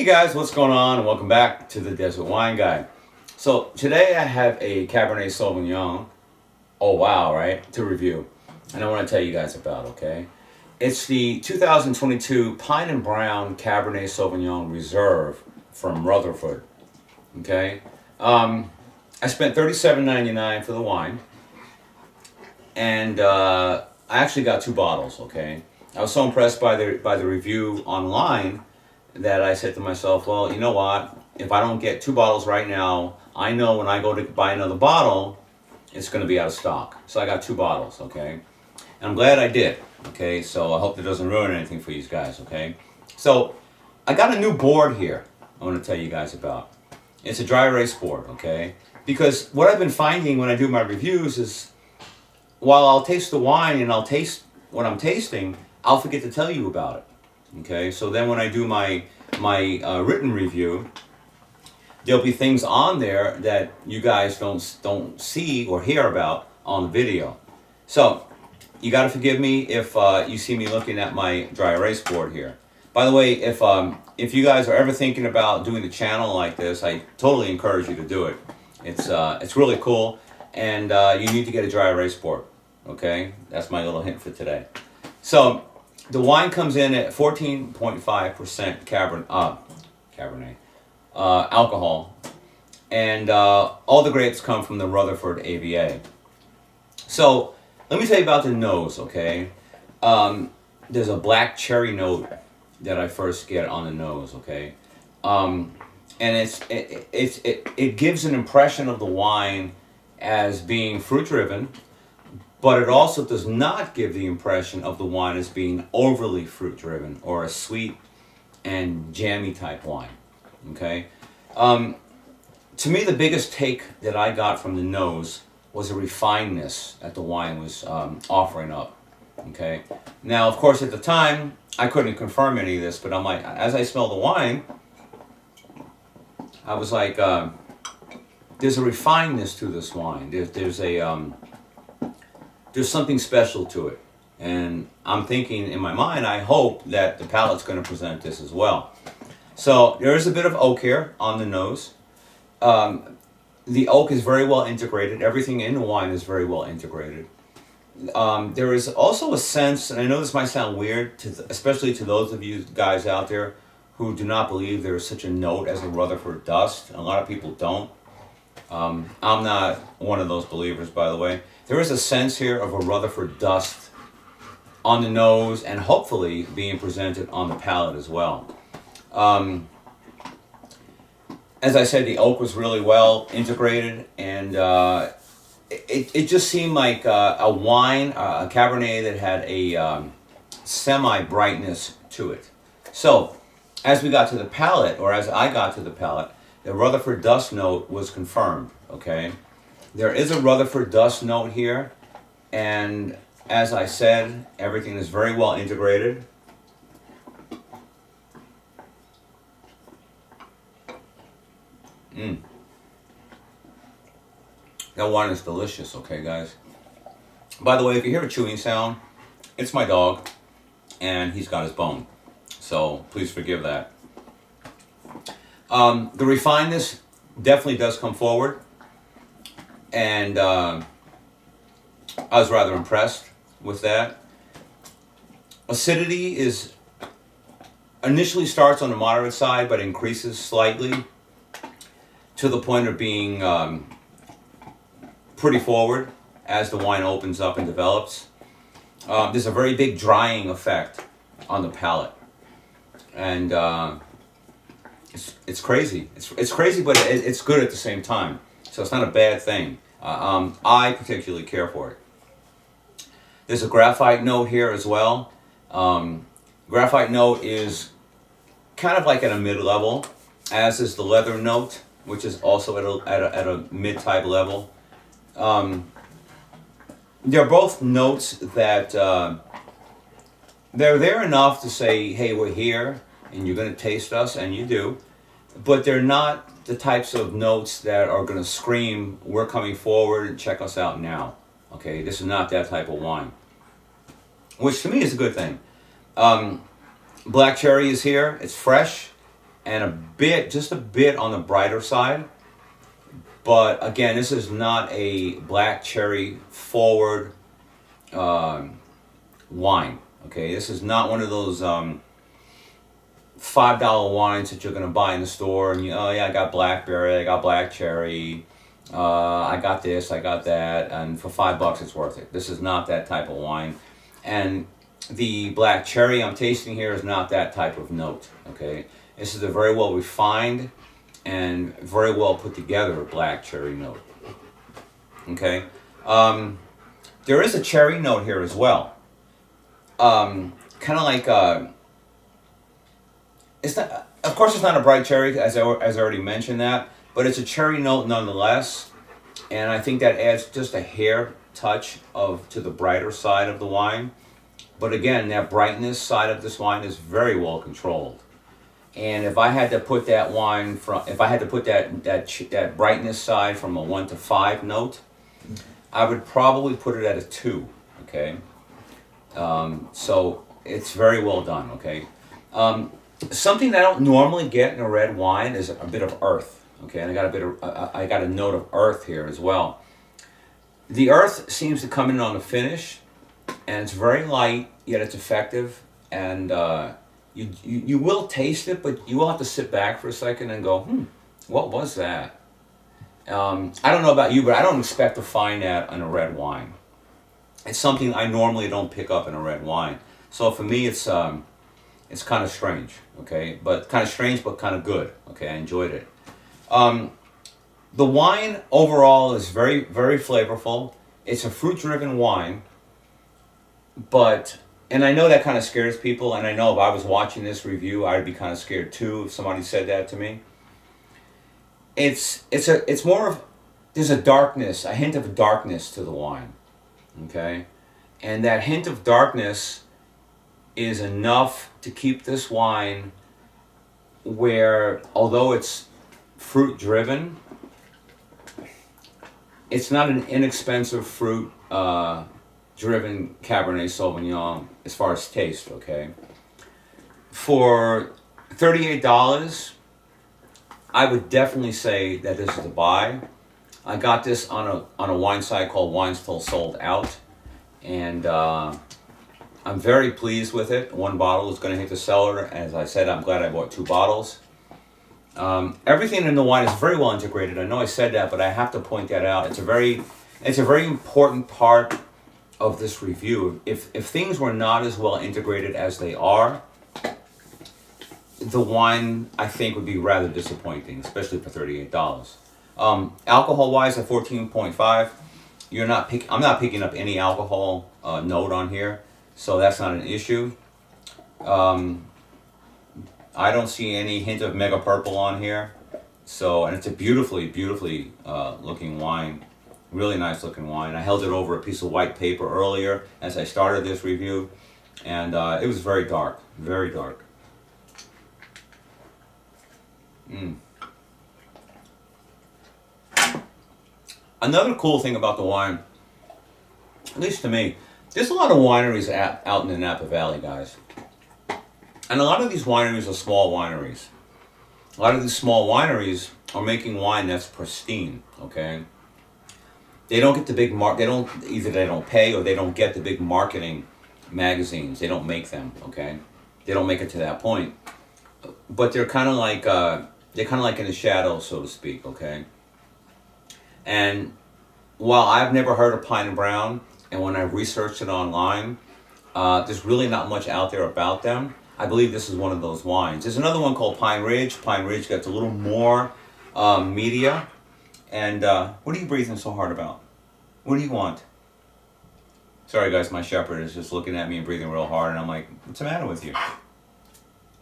Guys, what's going on? And welcome back to the Desert Wine Guy. So today I have a Cabernet Sauvignon, oh wow, right, to review. And I want to tell you guys about, okay? It's the 2022 Pine and Brown Cabernet Sauvignon Reserve from Rutherford, okay? I spent $37.99 for the wine, and I actually got 2 bottles, okay? I was so impressed by the review online that I said to myself, well, you know what? If I don't get 2 bottles right now, I know when I go to buy another bottle, it's going to be out of stock. So I got 2 bottles, okay? And I'm glad I did, okay? So I hope that doesn't ruin anything for you guys, okay? So I got a new board here I want to tell you guys about. It's a dry erase board, okay? Because what I've been finding when I do my reviews is while I'll taste the wine and I'll taste what I'm tasting, I'll forget to tell you about it. Okay, so then when I do my written review, there'll be things on there that you guys don't see or hear about on the video. So you got to forgive me if you see me looking at my dry erase board here. By the way, if you guys are ever thinking about doing the channel like this, I totally encourage you to do it. It's really cool, and you need to get a dry erase board. Okay, that's my little hint for today. So the wine comes in at 14.5% Cabernet alcohol, and all the grapes come from the Rutherford AVA. So let me tell you about the nose, okay? There's a black cherry note that I first get on the nose, okay? And it gives an impression of the wine as being fruit driven, but it also does not give the impression of the wine as being overly fruit driven or a sweet and jammy type wine, okay? To me, the biggest take that I got from the nose was a refinedness that the wine was offering up, okay? Now, of course, at the time, I couldn't confirm any of this, but I'm like, as I smell the wine, I was like, there's a refinedness to this wine. There's something special to it. And I'm thinking in my mind, I hope that the palate's going to present this as well. So there is a bit of oak here on the nose. The oak is very well integrated. Everything in the wine is very well integrated. There is also a sense, and I know this might sound weird, especially to those of you guys out there who do not believe there is such a note as a Rutherford dust. A lot of people don't. I'm not one of those believers, by the way. There is a sense here of a Rutherford dust on the nose and hopefully being presented on the palate as well. As I said, the oak was really well integrated, and it just seemed like a wine, a Cabernet that had a semi-brightness to it. So as we got to the palate, or as I got to the palate, the Rutherford dust note was confirmed, okay? There is a Rutherford dust note here, and as I said, everything is very well integrated. That wine is delicious, okay, guys? By the way, if you hear a chewing sound, it's my dog, and he's got his bone. So please forgive that. The refinedness definitely does come forward, and I was rather impressed with that. Acidity initially starts on the moderate side, but increases slightly to the point of being pretty forward as the wine opens up and develops. There's a very big drying effect on the palate, and it's crazy. It's crazy, but it's good at the same time. So it's not a bad thing. I particularly care for it. There's a graphite note here as well. Graphite note is kind of like at a mid-level, as is the leather note, which is also at a mid-type level. They're both notes that they're there enough to say, hey, we're here, and you're going to taste us, and you do. But they're not the types of notes that are going to scream, we're coming forward and check us out now. Okay, this is not that type of wine, which to me is a good thing. Black cherry is here. It's fresh. and just a bit on the brighter side. But again, this is not a black cherry forward wine. Okay, this is not one of those $5 wines that you're gonna buy in the store, and oh yeah, I got blackberry, I got black cherry, I got this, I got that, and for $5 it's worth it. This is not that type of wine, and the black cherry I'm tasting here is not that type of note. Okay, this is a very well refined and very well put together black cherry note. Okay, there is a cherry note here as well. Kind of like it's not. Of course, it's not a bright cherry, as I already mentioned that, but it's a cherry note nonetheless, and I think that adds just a hair touch to the brighter side of the wine. But again, that brightness side of this wine is very well controlled. And if I had to put that that brightness side from a 1 to 5 note, I would probably put it at a 2. Okay, so it's very well done. Okay, something that I don't normally get in a red wine is a bit of earth. Okay, and I got a note of earth here as well. The earth seems to come in on the finish, and it's very light, yet it's effective, and you will taste it, but you will have to sit back for a second and go, what was that? I don't know about you, but I don't expect to find that in a red wine. It's something I normally don't pick up in a red wine. So for me, it's kind of strange, okay? But kind of strange, but kind of good, okay? I enjoyed it. The wine overall is very, very flavorful. It's a fruit-driven wine, and I know that kind of scares people, and I know if I was watching this review, I'd be kind of scared too if somebody said that to me. It's more of, there's a hint of darkness to the wine, okay? And that hint of darkness is enough to keep this wine where, although it's fruit driven, it's not an inexpensive fruit driven Cabernet Sauvignon as far as taste. Okay, for $38, I would definitely say that this is a buy. I got this on a wine site called Wines Till Sold Out, and I'm very pleased with it. One bottle is going to hit the cellar. As I said, I'm glad I bought 2 bottles. Everything in the wine is very well integrated. I know I said that, but I have to point that out. It's a very important part of this review. If things were not as well integrated as they are, the wine, I think, would be rather disappointing, especially for $38. Alcohol-wise, at 14.5, I'm not picking up any alcohol note on here, so that's not an issue. I don't see any hint of mega purple on here. So, and it's a beautifully looking wine. Really nice looking wine. I held it over a piece of white paper earlier as I started this review, and it was very dark, very dark. Another cool thing about the wine, at least to me, there's a lot of wineries out in the Napa Valley, guys. And a lot of these wineries are small wineries. A lot of these small wineries are making wine that's pristine, okay? They don't get the big either they don't pay or they don't get the big marketing magazines. They don't make them, okay? They don't make it to that point. But they're kind of like in the shadows, so to speak, okay? And while I've never heard of Pine and Brown, and when I researched it online, there's really not much out there about them. I believe this is one of those wines. There's another one called Pine Ridge. Pine Ridge gets a little more media. And what are you breathing so hard about? What do you want? Sorry guys, my shepherd is just looking at me and breathing real hard, and I'm like, what's the matter with you?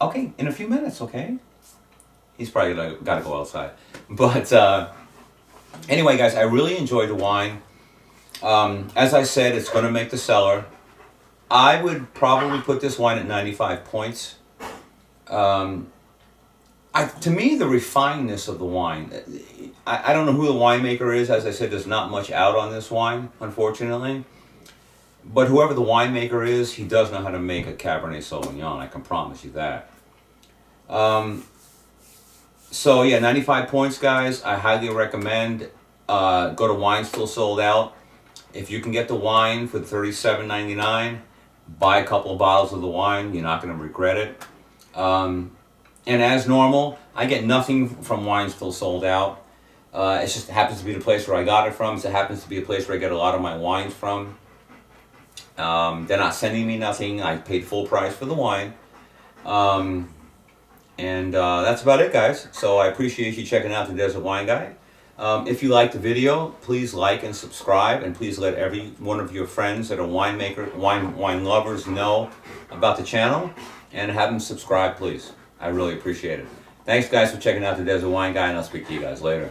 Okay, in a few minutes, okay? He's probably got to go outside. But anyway, guys, I really enjoyed the wine. As I said, it's going to make the cellar. I would probably put this wine at 95 points. To me, the refinedness of the wine, I don't know who the winemaker is. As I said, there's not much out on this wine, unfortunately. But whoever the winemaker is, he does know how to make a Cabernet Sauvignon. I can promise you that. So yeah, 95 points, guys. I highly recommend. Go to Wine Still Sold Out. If you can get the wine for $37.99, buy a couple of bottles of the wine. You're not going to regret it. And as normal, I get nothing from Wine Still Sold Out. It just happens to be the place where I got it from. So it happens to be a place where I get a lot of my wines from. They're not sending me nothing. I paid full price for the wine. And that's about it, guys. So I appreciate you checking out the Desert Wine Guy. If you like the video, please like and subscribe, and please let every one of your friends that are wine lovers know about the channel, and have them subscribe, please. I really appreciate it. Thanks, guys, for checking out the Desert Wine Guy, and I'll speak to you guys later.